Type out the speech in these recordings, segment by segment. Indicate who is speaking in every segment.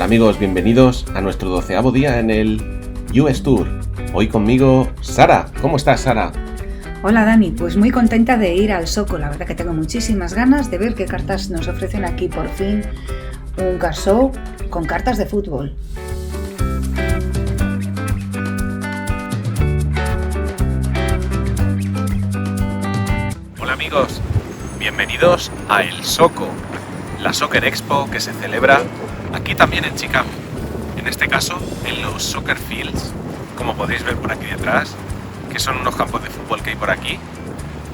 Speaker 1: Hola amigos, bienvenidos a nuestro 12º día en el US Tour. Hoy conmigo Sara. ¿Cómo estás, Sara?
Speaker 2: Hola Dani, pues muy contenta de ir al Soco. La verdad que tengo muchísimas ganas de ver qué cartas nos ofrecen aquí por fin. Un car show con cartas de fútbol.
Speaker 1: Hola amigos, bienvenidos a El Soco, la Soccer Expo que se celebra aquí también en Chicago. En este caso, en los Soccer Fields, como podéis ver por aquí detrás, que son unos campos de fútbol que hay por aquí.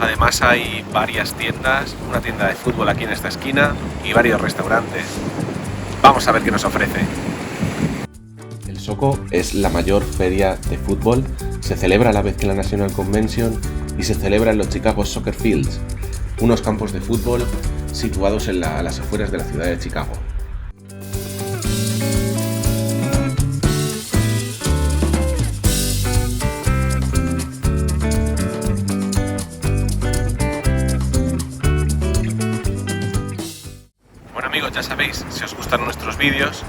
Speaker 1: Además hay varias tiendas, una tienda de fútbol aquí en esta esquina y varios restaurantes. Vamos a ver qué nos ofrece. El Soco es la mayor feria de fútbol, se celebra a la vez que la National Convention y se celebra en los Chicago Soccer Fields, unos campos de fútbol situados a las afueras de la ciudad de Chicago. Bueno amigos, ya sabéis, si os gustan nuestros vídeos,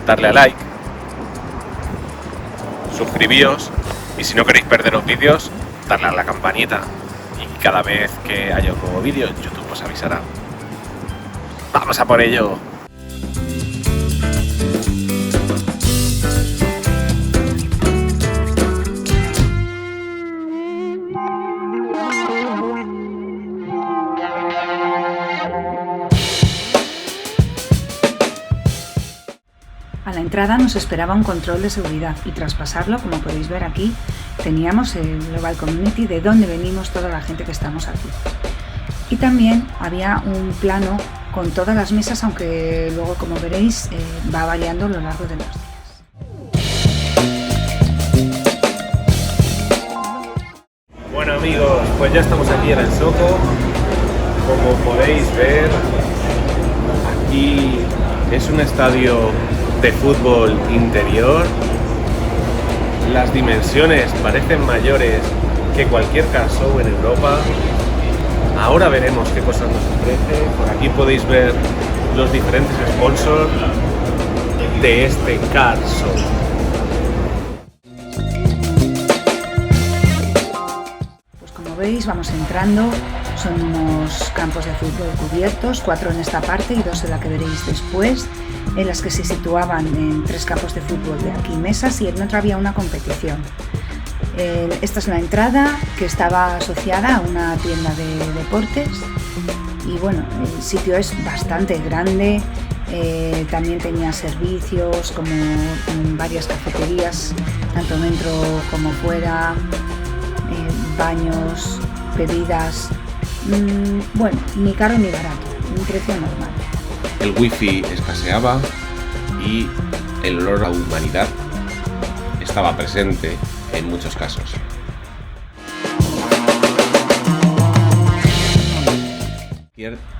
Speaker 1: darle a like, suscribíos y si no queréis perderos vídeos, darle a la campanita y cada vez que haya un nuevo vídeo, YouTube os avisará. ¡Vamos a por ello!
Speaker 2: A la entrada nos esperaba un control de seguridad y tras pasarlo, como podéis ver aquí, teníamos el Global Community de dónde venimos toda la gente que estamos aquí. Y también había un plano con todas las mesas, aunque luego, como veréis, va variando a lo largo de los días.
Speaker 1: Bueno amigos, pues ya estamos aquí en el Soco. Como podéis ver, aquí es un estadio de fútbol interior. Las dimensiones parecen mayores que cualquier car show en Europa. Ahora veremos qué cosas nos ofrece. Por aquí podéis ver los diferentes sponsors de este car show.
Speaker 2: Pues como veis, vamos entrando. Son unos campos de fútbol cubiertos, 4 en esta parte y 2 en la que veréis después, en las que se situaban en 3 campos de fútbol de aquí mesas y en otra había una competición. Esta es la entrada, que estaba asociada a una tienda de deportes y bueno, el sitio es bastante grande. También tenía servicios como varias cafeterías, tanto dentro como fuera, baños, bebidas. Bueno, ni caro ni barato, un precio normal.
Speaker 1: El wifi escaseaba y el olor a humanidad estaba presente en muchos casos.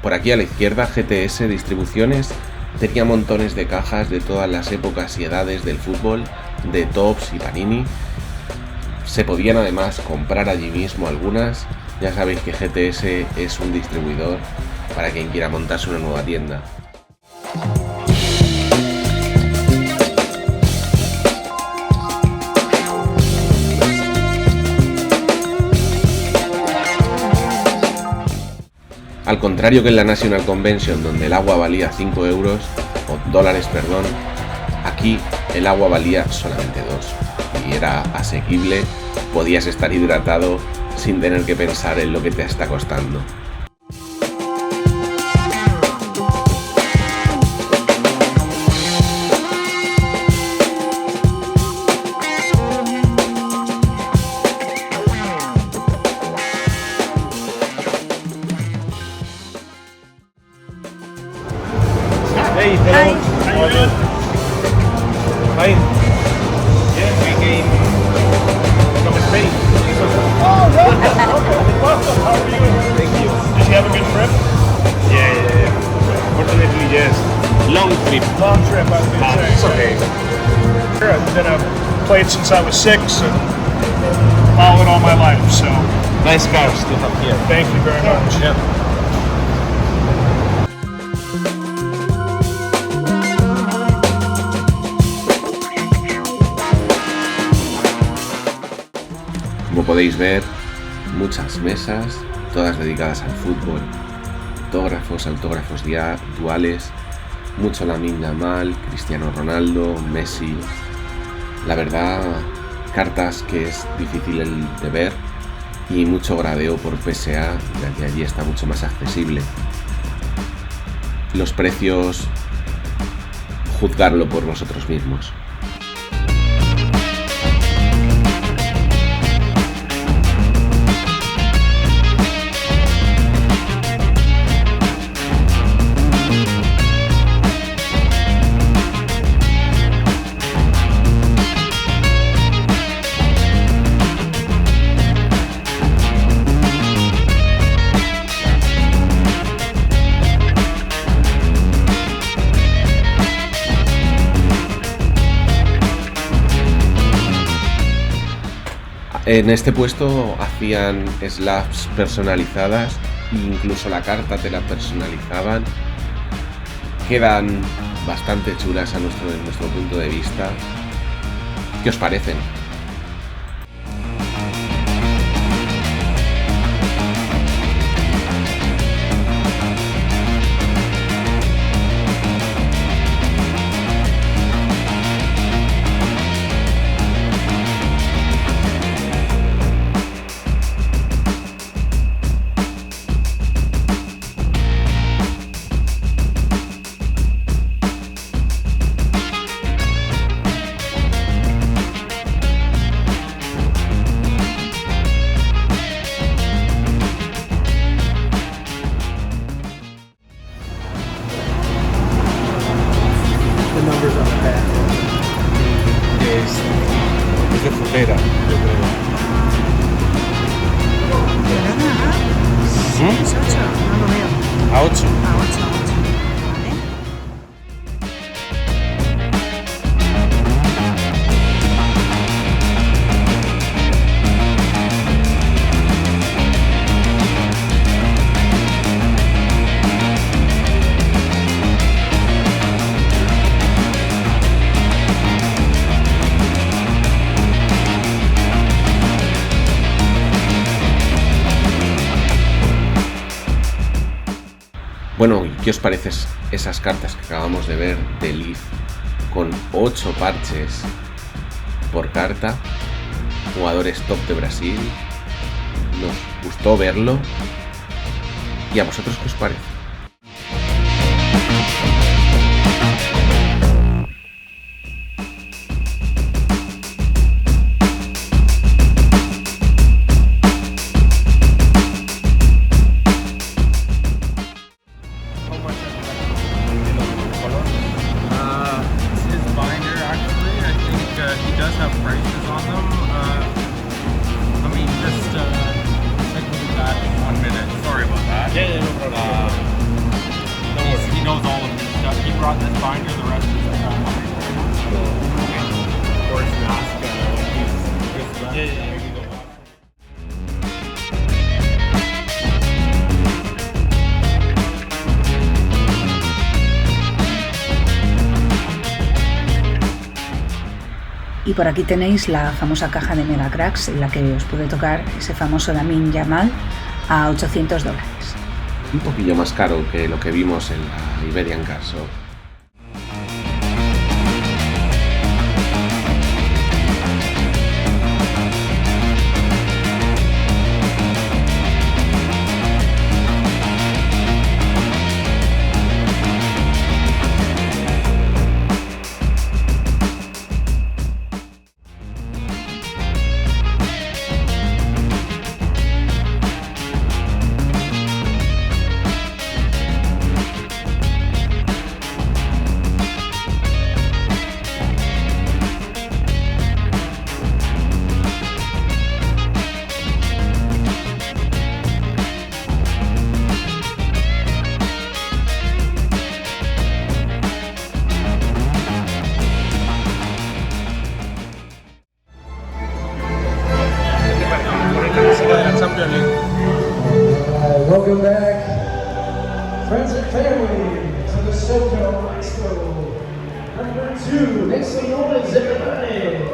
Speaker 1: Por aquí a la izquierda, GTS Distribuciones tenía montones de cajas de todas las épocas y edades del fútbol, de Topps y Panini. Se podían además comprar allí mismo algunas. Ya sabéis que GTS es un distribuidor para quien quiera montarse una nueva tienda. Al contrario que en la National Convention, donde el agua valía 5 euros, o dólares, perdón, aquí el agua valía solamente 2 y era asequible, podías estar hidratado sin tener que pensar en lo que te está costando.
Speaker 3: Hey, hello.
Speaker 2: Hi.
Speaker 3: How are you? Fine. Yeah, we came from Spain. Oh, right. Okay. Welcome. How are you? Thank you. Did you have a good trip? Yeah. Fortunately, yes.
Speaker 1: Long trip.
Speaker 3: Long trip, I was going to say.
Speaker 1: It's okay.
Speaker 3: I've been a played since I was 6 and followed all my life. So
Speaker 1: Nice cars to have here.
Speaker 3: thank you very much.
Speaker 1: Yeah.
Speaker 4: Como podéis ver, muchas mesas, todas dedicadas al fútbol, autógrafos duales, mucho Lamine Yamal, Cristiano Ronaldo, Messi. La verdad, cartas que es difícil de ver y mucho gradeo por PSA, ya que allí está mucho más accesible. Los precios, juzgarlo por vosotros mismos. En este puesto hacían slaps personalizadas e incluso la carta te la personalizaban. Quedan bastante chulas a nuestro punto de vista. ¿Qué os parecen? Es de Futera, yo creo.
Speaker 2: Sí, es 8, no lo veo.
Speaker 4: A 8.
Speaker 2: A 8, vale.
Speaker 4: Bueno, ¿y qué os parecen esas cartas que acabamos de ver de Leaf con 8 parches por carta? Jugadores top de Brasil. Nos gustó verlo. ¿Y a vosotros qué os parece?
Speaker 2: Y por aquí tenéis la famosa caja de Mega Cracks en la que os puede tocar ese famoso Lamine Yamal a $800.
Speaker 4: Un poquillo más caro que lo que vimos en la Iberian Car Show.
Speaker 5: Welcome back, friends and family, to the SoCo Expo #2. Make some noise, everybody.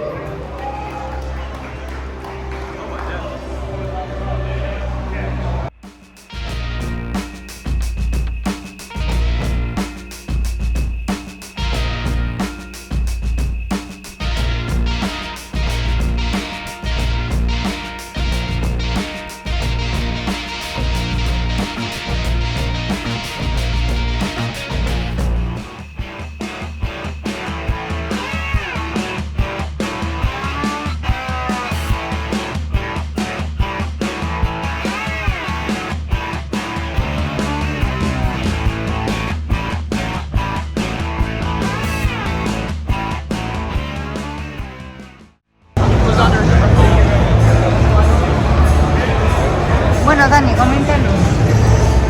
Speaker 2: Bueno, Dani, coméntanos.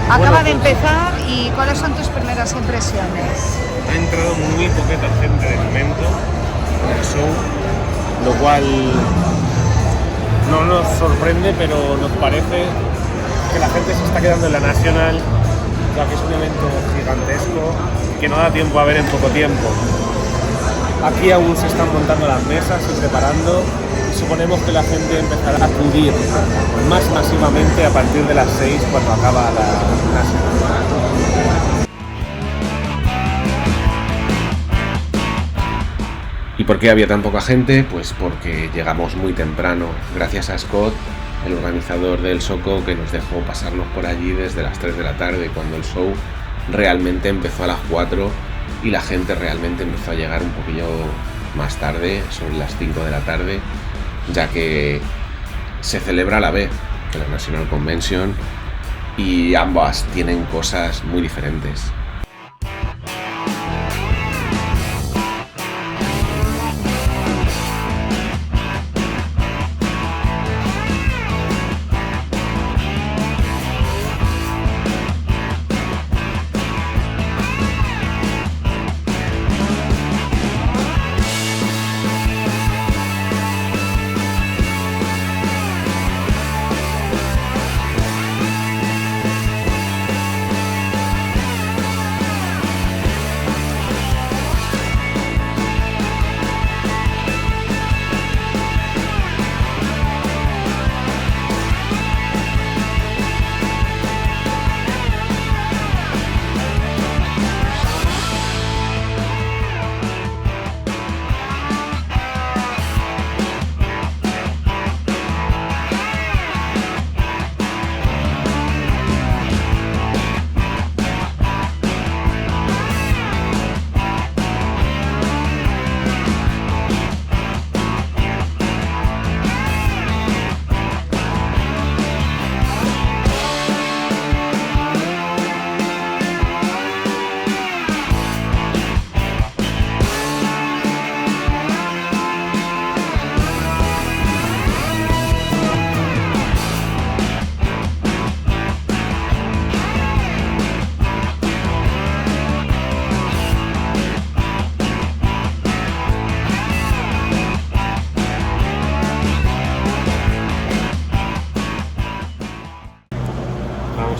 Speaker 2: Acaba de empezar y ¿cuáles son tus primeras impresiones?
Speaker 3: Ha entrado muy poquita gente de momento en el show, lo cual no nos sorprende, pero nos parece que la gente se está quedando en la National, ya que es un evento gigantesco que no da tiempo a ver en poco tiempo. Aquí aún se están montando las mesas y preparando. Suponemos que la gente empezará a acudir más masivamente a partir de las 6 cuando acaba la National.
Speaker 4: ¿Y por qué había tan poca gente? Pues porque llegamos muy temprano, gracias a Scott, el organizador del Soco, que nos dejó pasarnos por allí desde las 3 de la tarde, cuando el show realmente empezó a las 4 y la gente realmente empezó a llegar un poquillo más tarde, sobre las 5 de la tarde, ya que se celebra a la vez que la National Convention y ambas tienen cosas muy diferentes.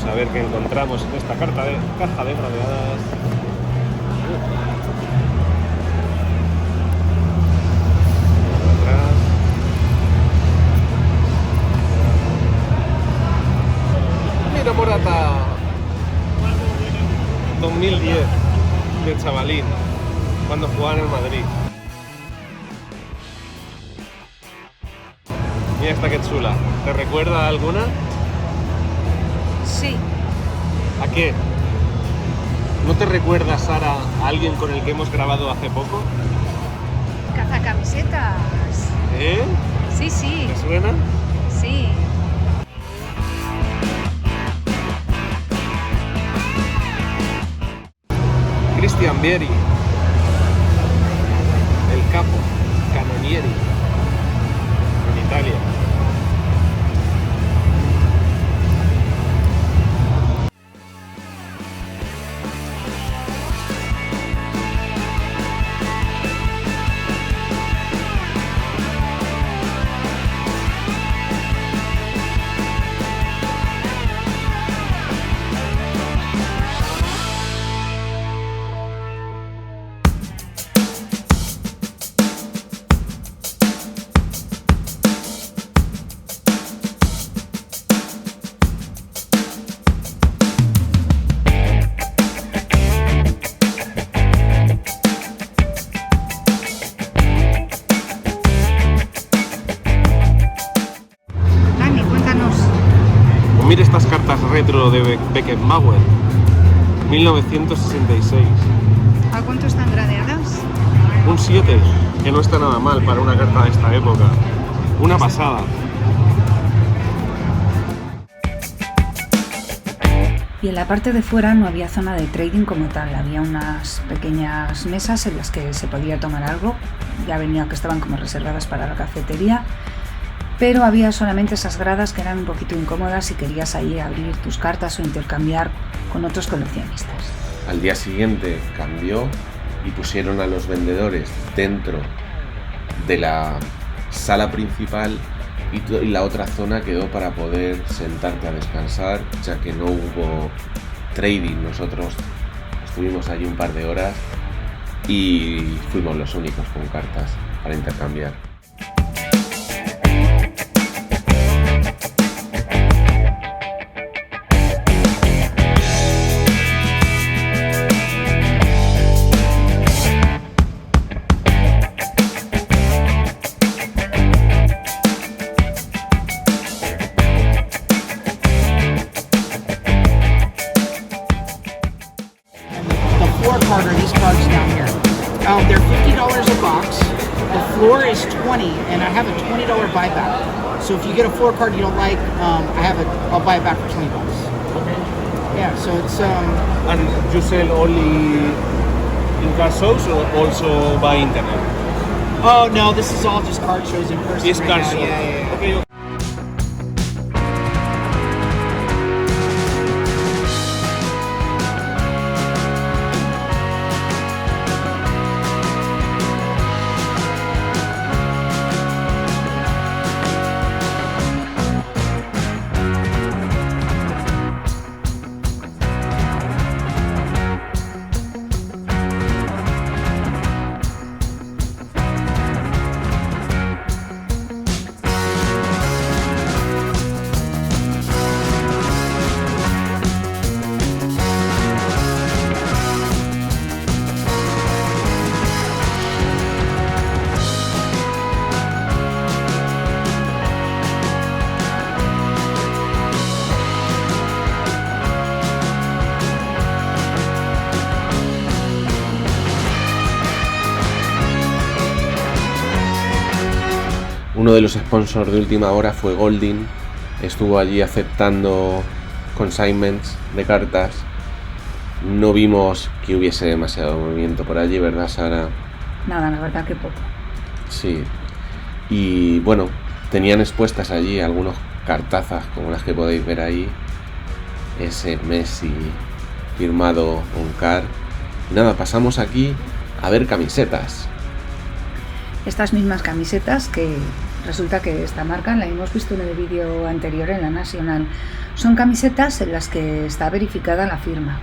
Speaker 3: A ver qué encontramos en esta caja de gradeadas. Atrás. Mira, Morata. 2010 de chavalín, cuando jugaba en el Madrid. Mira esta que chula. ¿Te recuerda a alguna?
Speaker 2: Sí.
Speaker 3: ¿A qué? ¿No te recuerdas, Sara, a alguien con el que hemos grabado hace poco?
Speaker 2: Cazacamisetas.
Speaker 3: ¿Eh?
Speaker 2: Sí, sí,
Speaker 3: ¿Te suena?
Speaker 2: sí.
Speaker 3: Christian Vieri, el capo, Canonieri, en Italia. Mira estas cartas retro de Beckenbauer, 1966.
Speaker 2: ¿A cuánto están gradeadas?
Speaker 3: Un 7, que no está nada mal para una carta de esta época. Una pasada.
Speaker 2: Y en la parte de fuera no había zona de trading como tal, había unas pequeñas mesas en las que se podía tomar algo, ya venía que estaban como reservadas para la cafetería, pero había solamente esas gradas que eran un poquito incómodas si querías ahí abrir tus cartas o intercambiar con otros coleccionistas.
Speaker 4: Al día siguiente cambió y pusieron a los vendedores dentro de la sala principal y la otra zona quedó para poder sentarte a descansar, ya que no hubo trading. Nosotros estuvimos allí un par de horas y fuimos los únicos con cartas para intercambiar.
Speaker 6: Card are these cards down here. They're $50 a box. The floor is $20, and I have a $20 buyback. So if you get a 4 card you don't like, I'll buy it back for $20.
Speaker 3: Okay.
Speaker 6: Yeah, so it's
Speaker 3: And you sell only in card shows or also by internet?
Speaker 6: Oh no, this is all just card shows in person.
Speaker 3: It's
Speaker 6: right
Speaker 3: card
Speaker 6: now.
Speaker 3: shows.
Speaker 6: Yeah.
Speaker 3: Okay.
Speaker 4: Uno de los sponsors de última hora fue Goldin. Estuvo allí aceptando consignments de cartas. No vimos que hubiese demasiado movimiento por allí, ¿verdad, Sara?
Speaker 2: Nada, la verdad que poco.
Speaker 4: Sí. Y bueno, tenían expuestas allí algunos cartazas como las que podéis ver ahí. Ese Messi firmado on card. Y nada, pasamos aquí a ver camisetas.
Speaker 2: Estas mismas camisetas, que resulta que esta marca la hemos visto en el vídeo anterior en la Nacional, son camisetas en las que está verificada la firma.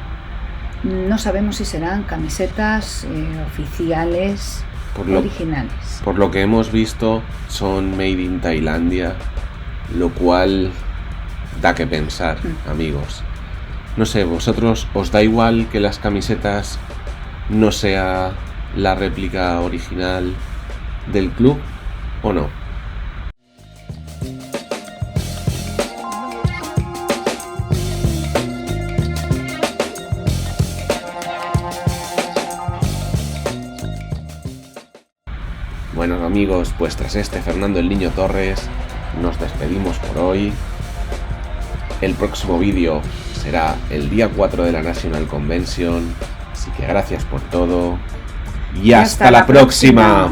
Speaker 2: No sabemos si serán camisetas oficiales, originales.
Speaker 4: Por lo que hemos visto, son made in Tailandia, lo cual da que pensar, amigos. No sé, ¿vosotros os da igual que las camisetas no sea la réplica original del club o no? Bueno, amigos, pues tras este Fernando el Niño Torres nos despedimos por hoy. El próximo vídeo será el día 4 de la National Convention, así que gracias por todo y hasta la próxima.